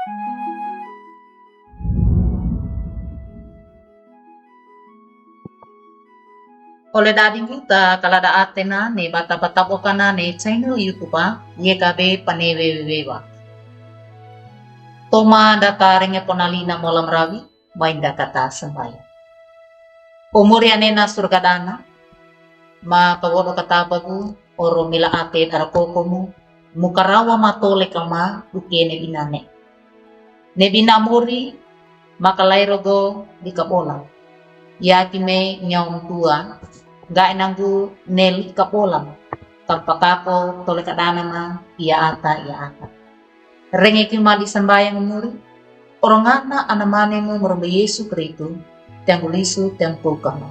Oleh dading kita kalada atena ne bata-bata bokana ne channel YouTube ye kabe panewewewa. Toma data renge ponalina molam rawi mainda kata sembaya. Umur yanena surgadana ma kawodo kata bagu oro mila ate tarakokomu mukarawa matole kama ukene binane. Ne binamuri makalairogo di kapola. Yakime nyong tua ga inanggu nel kapolam kapakako tole kadana na iya ata renge kimali sambayang muri orangana anamane mo morombe Yesu Kristo tiang lisu tiang pukamo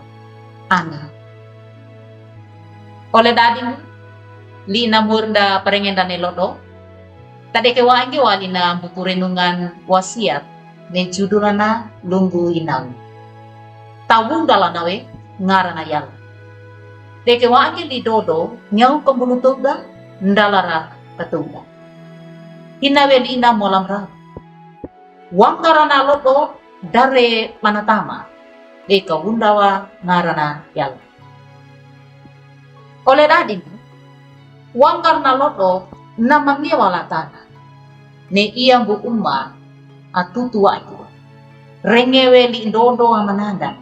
ana ole dading li namur da parengen da nelodo tade ke waange wali na bukurenungan wasiat ne judulana lunggu inang tawung dalanawe ngarana yala deke waange li dodo nyau kembulutuga ndalara katuga inawen ina molam ra wangkarana lodo dare manatama deka wundawa ngarana yala oleh dadin wangkarna lodo namangnya walatana ne iya bu umma atutua itu rengewe li dodo amananda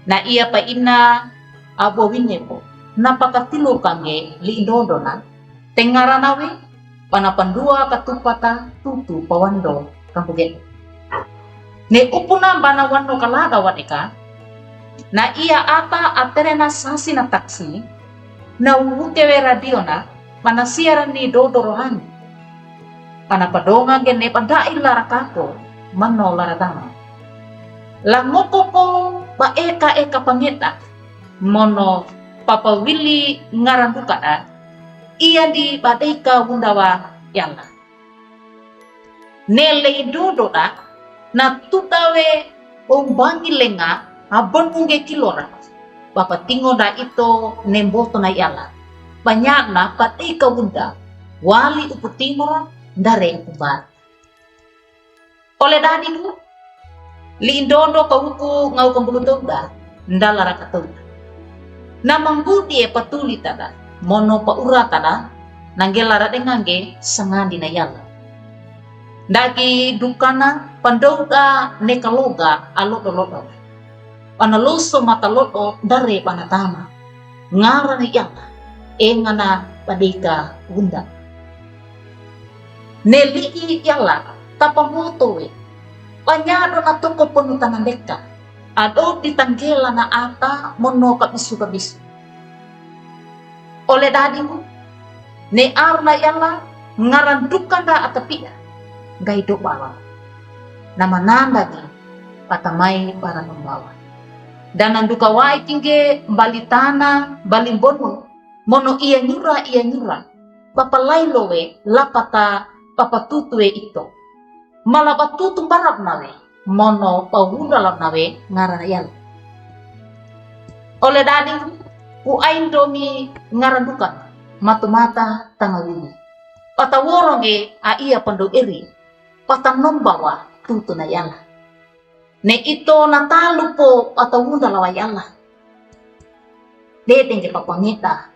na iya pa ina abo winyepo napakatilo kange li dodo na tengaranawe panapandua katupata tutu pawando kampuget ne upuna bana wando kalada wadeka na iya ata aterena sasi na taksi na ukewe radio na panasiaran ni dodo rohani panapadonga gene pandai larakako mano laratama langokoko ba eka pangeta mono papa Willy ngaranduka iya di badeka wundawa yalla nele dodo na tutawe ombangi lenga abon unge kilora papa tingo da ito nemboto na yalla banyak na badeka wunda wali uputimora dare upubar oleh dadiku lindondo kawuku ngau kembulutoga ndalara katuga namanggudi patuli tada mono paura tada nanggelara dengange sangandi na yalla dagi dukana pandoga nekaloga alodo panaloso matalodo dare panatama ngara na yalla engana padika wunda neliki yalla tapamotowe panyado na toko penutan deka ado ditanggela na ata mono kabisu oleh dadimu ne arna yalla ngarandukan da atapia gaido bawa nama nanda di patamai para membawa dan nanduka wai tingge balitana balimbono mono iya nyura papalai lowe lapata papatutue ito malapatutu barat nawe mono pawunda lam nawe ngarana yal oleh dading ku aindomi ngarandukan mata tangawini pataworonge a iya pando eri patanombawa tutu na yala ne ito natalupo patawunda lawa yala detenge papangita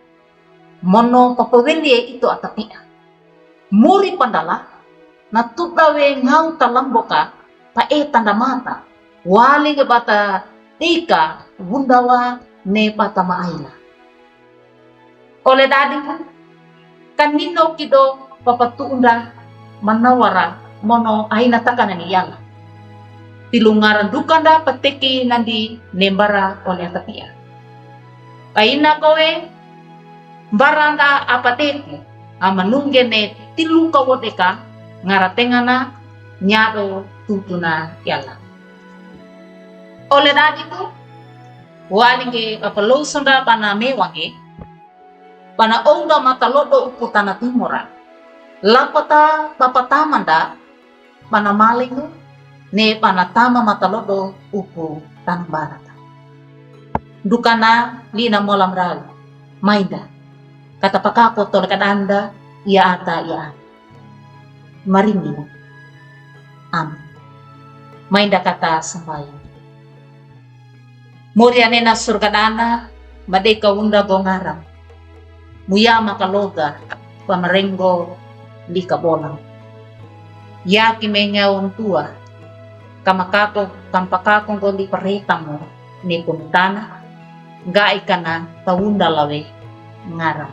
mono papawelie ito atapia muri pandala natutawe ngau talamboka pae tanda mata wali ke bata tika wundawa ne pata maaila oleh dading kanino kido papatunda manawara mono aina takana ni yala tilungaran dukanda pateki nandi nembara oleh tapia kaina kowe baranda apateki amanungge ne tilu kawodeka ngaratengana nyado tutuna yalla oleh dadiku walinge apalosonda pana mewange pana onga matalodo uputana timora lapata papatamanda pana malingu ne pana tama matalodo upu tanbarata dukana lina molam rawi mainda kata pakako tole kadanda ia ata ia maringi mainda kata sambayan. Muriane na surgadana, madeka unda bongaram. Muya makaloga, pamarengo di kabolang. Ya kimenya untua, kampakakong gondi paretamo ni puntana, ga ikana taunda lawe ngaram.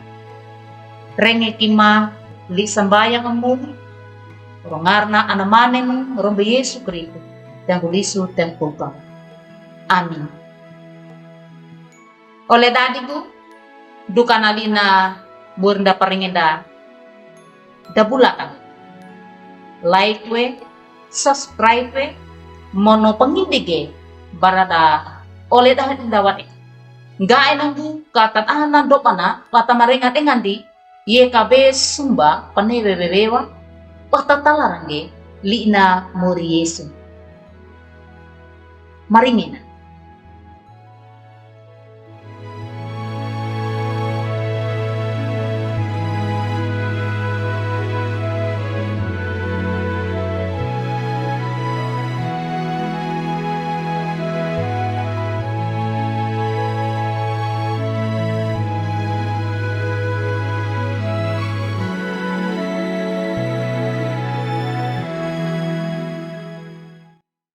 Renge kima li sambayang amuni, rongarna anamanen rombe Yesu Kristo, yang gulisu tempukam. Amin. Oleh dadiku, duka nalina burnda paringenda dabulakan. Like we, subscribe we, mono pengindige barada oleh dahat dawat. Gae nanggu katan anan do pana kata maringat engandi ye kabe sumba panewewewa patatalarange lina muri Yesu. Maringina.